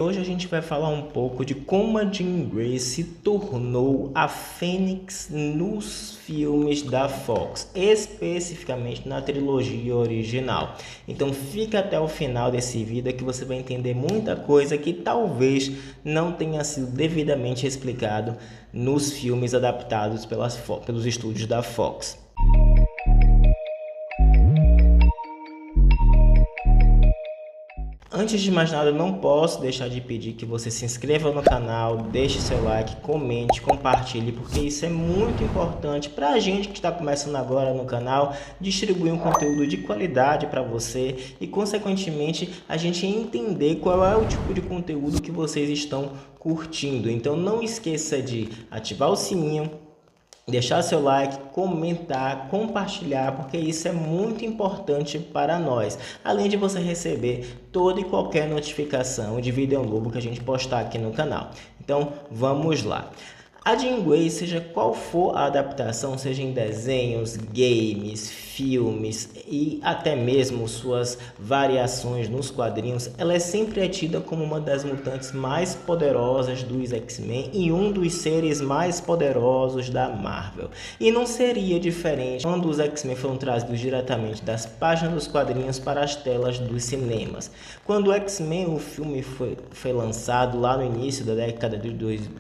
Hoje a gente vai falar um pouco de como a Jean Grey se tornou a Fênix nos filmes da Fox, especificamente na trilogia original. Então fica até o final desse vídeo que você vai entender muita coisa que talvez não tenha sido devidamente explicado nos filmes adaptados pelos estúdios da Fox. Antes de mais nada, eu não posso deixar de pedir que você se inscreva no canal, deixe seu like, comente, compartilhe, porque isso é muito importante para a gente que está começando agora no canal, distribuir um conteúdo de qualidade para você e, consequentemente, a gente entender qual é o tipo de conteúdo que vocês estão curtindo. Então, não esqueça de ativar o sininho, deixar seu like, comentar, compartilhar, porque isso é muito importante para nós. Além de você receber toda e qualquer notificação de vídeo novo que a gente postar aqui no canal. Então, vamos lá. A Jean Grey, seja qual for a adaptação, seja em desenhos, games, filmes e até mesmo suas variações nos quadrinhos, ela é sempre tida como uma das mutantes mais poderosas dos X-Men e um dos seres mais poderosos da Marvel. E não seria diferente quando os X-Men foram trazidos diretamente das páginas dos quadrinhos para as telas dos cinemas. Quando o X-Men, o filme foi lançado lá no início da década de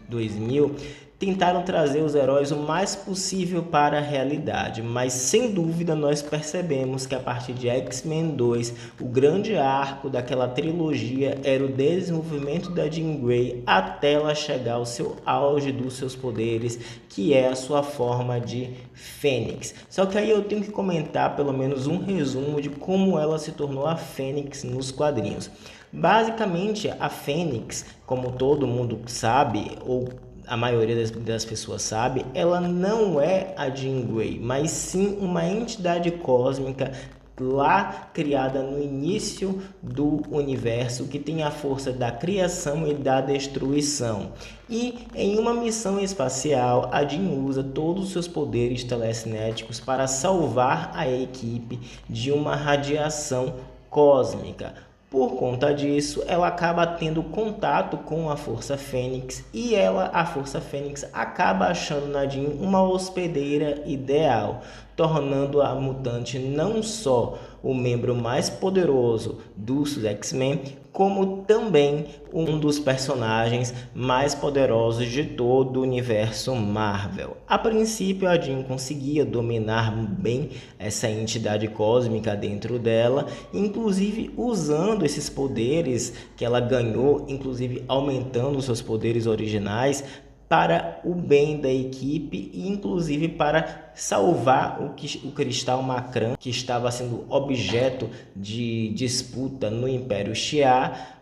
2000, tentaram trazer os heróis o mais possível para a realidade, mas sem dúvida nós percebemos que a partir de X-Men 2, o grande arco daquela trilogia era o desenvolvimento da Jean Grey até ela chegar ao seu auge dos seus poderes, que é a sua forma de Fênix. Só que aí eu tenho que comentar pelo menos um resumo de como ela se tornou a Fênix nos quadrinhos. Basicamente, a Fênix, como todo mundo sabe, ou a maioria das pessoas sabe, ela não é a Jean Grey, mas sim uma entidade cósmica lá criada no início do universo, que tem a força da criação e da destruição. E em uma missão espacial, a Jean usa todos os seus poderes telecinéticos para salvar a equipe de uma radiação cósmica. Por conta disso, ela acaba tendo contato com a Força Fênix e a Força Fênix, acaba achando na Jean uma hospedeira ideal, tornando a mutante não só o membro mais poderoso dos X-Men, como também um dos personagens mais poderosos de todo o universo Marvel. A princípio, a Jean conseguia dominar bem essa entidade cósmica dentro dela, inclusive usando esses poderes que ela ganhou, inclusive aumentando seus poderes originais, para o bem da equipe e inclusive para salvar o Cristal Macrã, que estava sendo objeto de disputa no Império Shi'ar,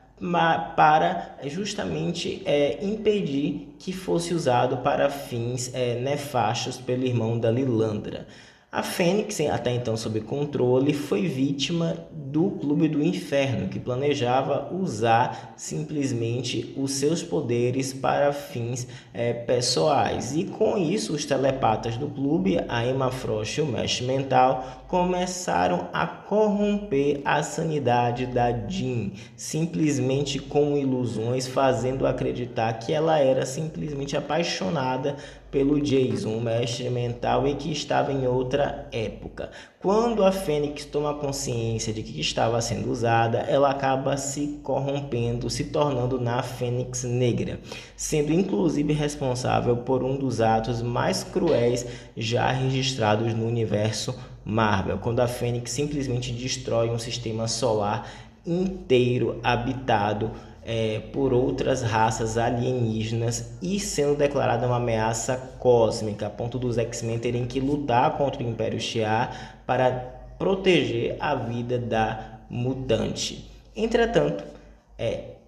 para justamente impedir que fosse usado para fins nefastos pelo irmão da Lilandra. A Fênix, até então sob controle, foi vítima do Clube do Inferno, que planejava usar simplesmente os seus poderes para fins pessoais. E com isso, os telepatas do clube, a Emma Frost e o Mestre Mental, começaram a corromper a sanidade da Jean, simplesmente com ilusões, fazendo acreditar que ela era simplesmente apaixonada pelo Jason, o Mestre Mental, e que estava em outra época. Quando a Fênix toma consciência de que estava sendo usada, ela acaba se corrompendo, se tornando na Fênix Negra, sendo inclusive responsável por um dos atos mais cruéis já registrados no universo Marvel, quando a Fênix simplesmente destrói um sistema solar inteiro habitado por outras raças alienígenas e sendo declarada uma ameaça cósmica, a ponto dos X-Men terem que lutar contra o Império Shi'ar para proteger a vida da mutante. Entretanto,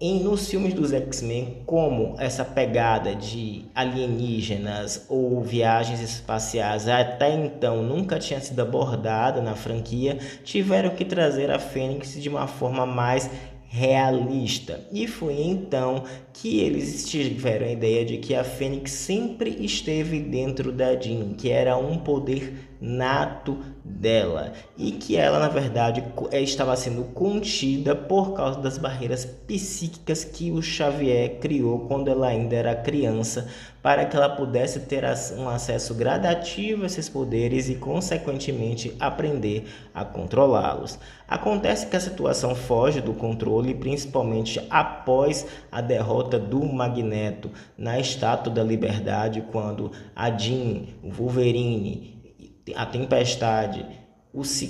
nos filmes dos X-Men, como essa pegada de alienígenas ou viagens espaciais até então nunca tinha sido abordada na franquia, tiveram que trazer a Fênix de uma forma mais realista. E foi então que eles tiveram a ideia de que a Fênix sempre esteve dentro da Jean, que era um poder nato dela e que ela, na verdade, estava sendo contida por causa das barreiras psíquicas que o Xavier criou quando ela ainda era criança, para que ela pudesse ter um acesso gradativo a esses poderes e, consequentemente, aprender a controlá-los. Acontece que a situação foge do controle, principalmente após a derrota do Magneto na Estátua da Liberdade, quando a Jean, o Wolverine, a Tempestade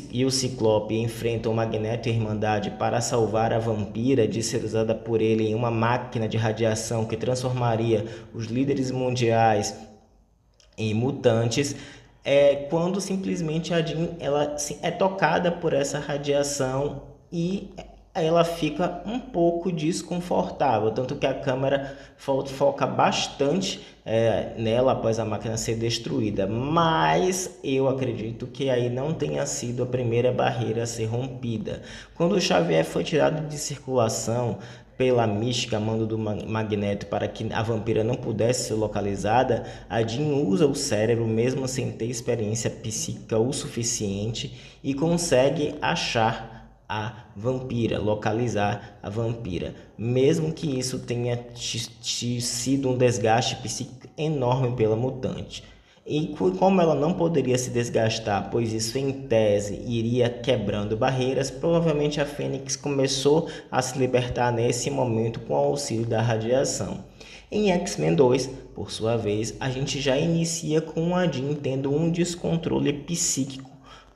e o Ciclope enfrentam o Magneto e a Irmandade para salvar a Vampira de ser usada por ele em uma máquina de radiação que transformaria os líderes mundiais em mutantes. Quando simplesmente a Jean ela é tocada por essa radiação e ela fica um pouco desconfortável, tanto que a câmera foca bastante nela após a máquina ser destruída, mas eu acredito que aí não tenha sido a primeira barreira a ser rompida. Quando o Xavier foi tirado de circulação pela mística mando do Magneto para que a vampira não pudesse ser localizada, a Jean usa o cérebro mesmo sem ter experiência psíquica o suficiente e consegue achar a vampira, localizar a vampira, mesmo que isso tenha sido um desgaste psíquico enorme pela mutante. E como ela não poderia se desgastar, pois isso em tese iria quebrando barreiras, provavelmente a Fênix começou a se libertar nesse momento com o auxílio da radiação. Em X-Men 2, por sua vez, a gente já inicia com a Jean tendo um descontrole psíquico,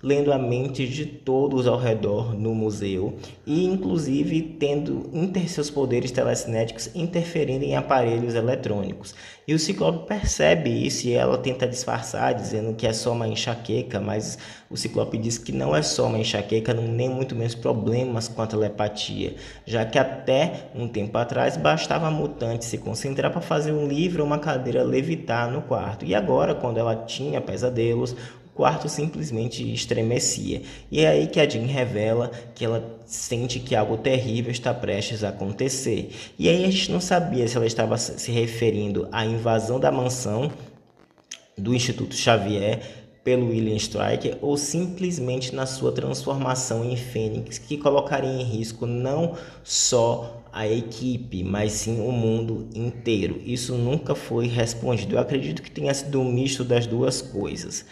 lendo a mente de todos ao redor no museu e inclusive tendo seus poderes telecinéticos interferindo em aparelhos eletrônicos. E o Ciclope percebe isso e ela tenta disfarçar, dizendo que é só uma enxaqueca, mas o Ciclope diz que não é só uma enxaqueca, nem muito menos problemas com a telepatia, já que até um tempo atrás bastava a mutante se concentrar para fazer um livro ou uma cadeira levitar no quarto. E agora, quando ela tinha pesadelos, o quarto simplesmente estremecia. E é aí que a Jean revela que ela sente que algo terrível está prestes a acontecer. E aí a gente não sabia se ela estava se referindo à invasão da mansão do Instituto Xavier pelo William Stryker ou simplesmente na sua transformação em Fênix, que colocaria em risco não só a equipe, mas sim o mundo inteiro. Isso nunca foi respondido. Eu acredito que tenha sido um misto das duas coisas.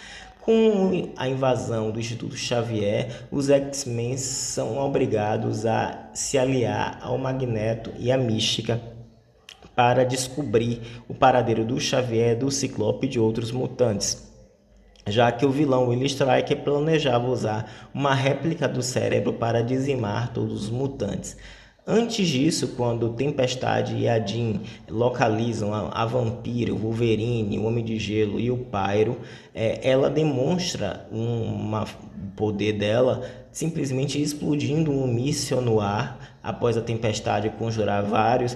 Com a invasão do Instituto Xavier, os X-Men são obrigados a se aliar ao Magneto e à Mística para descobrir o paradeiro do Xavier, do Ciclope e de outros mutantes, já que o vilão William Stryker planejava usar uma réplica do cérebro para dizimar todos os mutantes. Antes disso, quando Tempestade e a Jean localizam a Vampira, o Wolverine, o Homem de Gelo e o Pyro, ela demonstra um poder dela simplesmente explodindo um míssil no ar após a Tempestade conjurar vários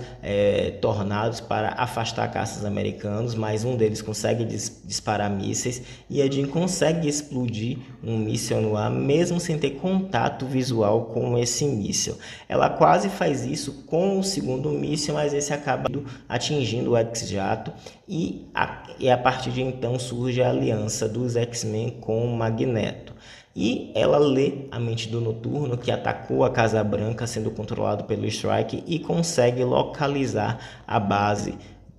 tornados para afastar caças americanos, mas um deles consegue disparar mísseis e a Jean consegue explodir um míssil no ar mesmo sem ter contato visual com esse míssil. Ela quase faz isso com o segundo míssil, mas esse acaba atingindo o X-Jato e a partir de então surge a aliança dos X-Men com o Magneto. E ela lê a mente do Noturno, que atacou a Casa Branca, sendo controlado pelo Stryker, e consegue localizar a base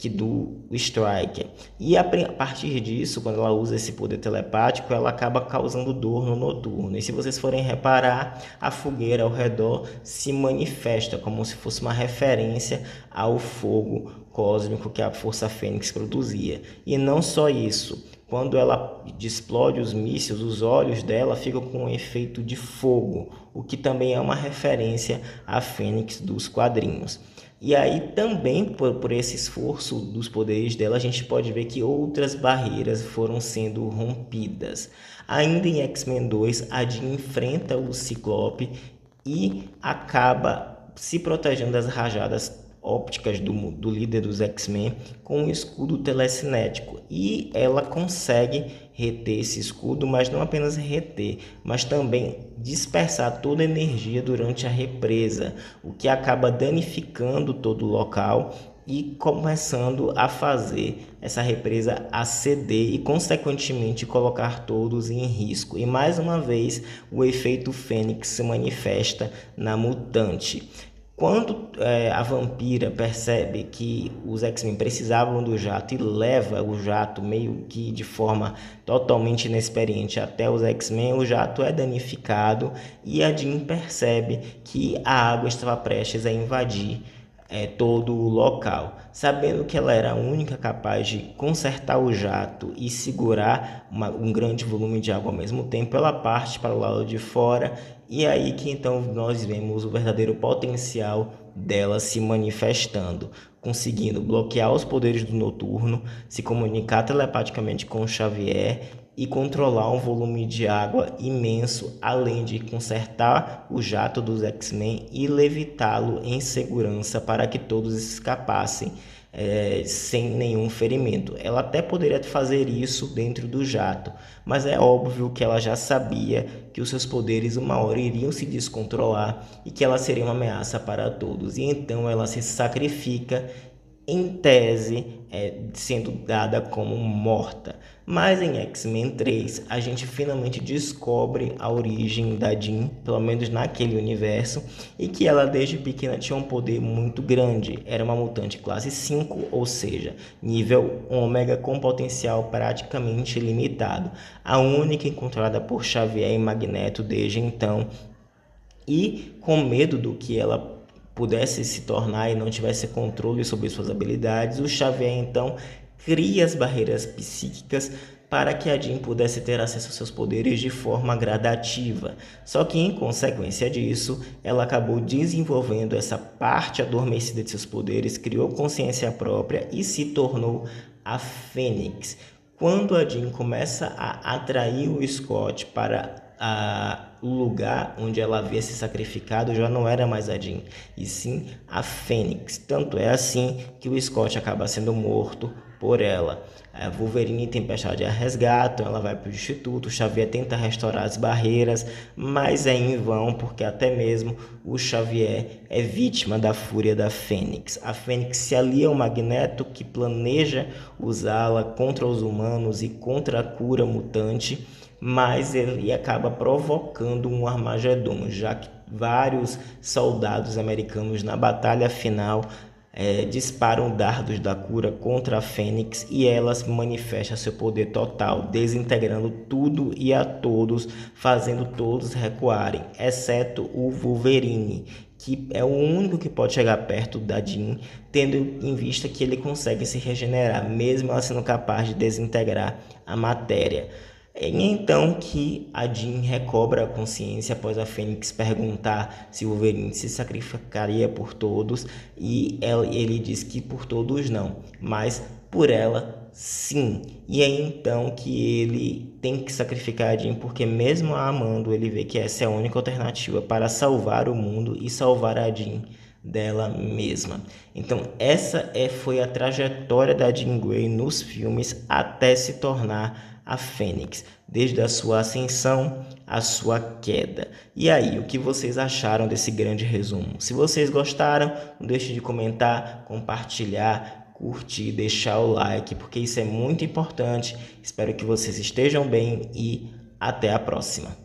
do Stryker. E a partir disso, quando ela usa esse poder telepático, ela acaba causando dor no Noturno. E se vocês forem reparar, a fogueira ao redor se manifesta como se fosse uma referência ao fogo cósmico que a Força Fênix produzia. E não só isso. Quando ela explode os mísseis, os olhos dela ficam com um efeito de fogo, o que também é uma referência à Fênix dos quadrinhos. E aí também, por esse esforço dos poderes dela, a gente pode ver que outras barreiras foram sendo rompidas. Ainda em X-Men 2, a Jean enfrenta o Ciclope e acaba se protegendo das rajadas ópticas do líder dos X-Men com um escudo telecinético, e ela consegue reter esse escudo, mas não apenas reter, mas também dispersar toda a energia durante a represa, o que acaba danificando todo o local e começando a fazer essa represa a ceder e consequentemente colocar todos em risco. E mais uma vez o efeito Fênix se manifesta na mutante. Quando a vampira percebe que os X-Men precisavam do jato e leva o jato meio que de forma totalmente inexperiente até os X-Men, o jato é danificado e a Jean percebe que a água estava prestes a invadir todo o local. Sabendo que ela era a única capaz de consertar o jato e segurar um grande volume de água ao mesmo tempo, ela parte para o lado de fora e é aí que então nós vemos o verdadeiro potencial dela se manifestando, conseguindo bloquear os poderes do Noturno, se comunicar telepaticamente com o Xavier e controlar um volume de água imenso, além de consertar o jato dos X-Men e levitá-lo em segurança para que todos escapassem sem nenhum ferimento. Ela até poderia fazer isso dentro do jato, mas é óbvio que ela já sabia que os seus poderes uma hora iriam se descontrolar e que ela seria uma ameaça para todos. E então ela se sacrifica, em tese, sendo dada como morta. Mas em X-Men 3, a gente finalmente descobre a origem da Jean, pelo menos naquele universo, e que ela desde pequena tinha um poder muito grande. Era uma mutante classe 5, ou seja, nível ômega com potencial praticamente ilimitado. A única encontrada por Xavier e Magneto desde então. E com medo do que ela pudesse se tornar e não tivesse controle sobre suas habilidades, o Xavier então cria as barreiras psíquicas para que a Jean pudesse ter acesso aos seus poderes de forma gradativa. Só que em consequência disso, ela acabou desenvolvendo essa parte adormecida de seus poderes, criou consciência própria e se tornou a Fênix. Quando a Jean começa a atrair o Scott para o lugar onde ela havia se sacrificado, já não era mais a Jean, e sim a Fênix. Tanto é assim que o Scott acaba sendo morto por ela. A Wolverine e Tempestade a resgatam, ela vai para o Instituto, o Xavier tenta restaurar as barreiras, mas é em vão, porque até mesmo o Xavier é vítima da fúria da Fênix. A Fênix se alia ao Magneto, que planeja usá-la contra os humanos e contra a cura mutante, mas ele acaba provocando um Armagedon, já que vários soldados americanos na batalha final disparam dardos da cura contra a Fênix e ela manifesta seu poder total, desintegrando tudo e a todos, fazendo todos recuarem, exceto o Wolverine, que é o único que pode chegar perto da Jean, tendo em vista que ele consegue se regenerar, mesmo ela sendo capaz de desintegrar a matéria. É então que a Jean recobra a consciência após a Fênix perguntar se o Wolverine se sacrificaria por todos, e ele diz que por todos não, mas por ela sim. E é então que ele tem que sacrificar a Jean, porque mesmo a amando, ele vê que essa é a única alternativa para salvar o mundo e salvar a Jean dela mesma. Então essa foi a trajetória da Jean Grey nos filmes até se tornar a Fênix, desde a sua ascensão à sua queda. E aí, o que vocês acharam desse grande resumo? Se vocês gostaram, não deixe de comentar, compartilhar, curtir, deixar o like, porque isso é muito importante. Espero que vocês estejam bem e até a próxima.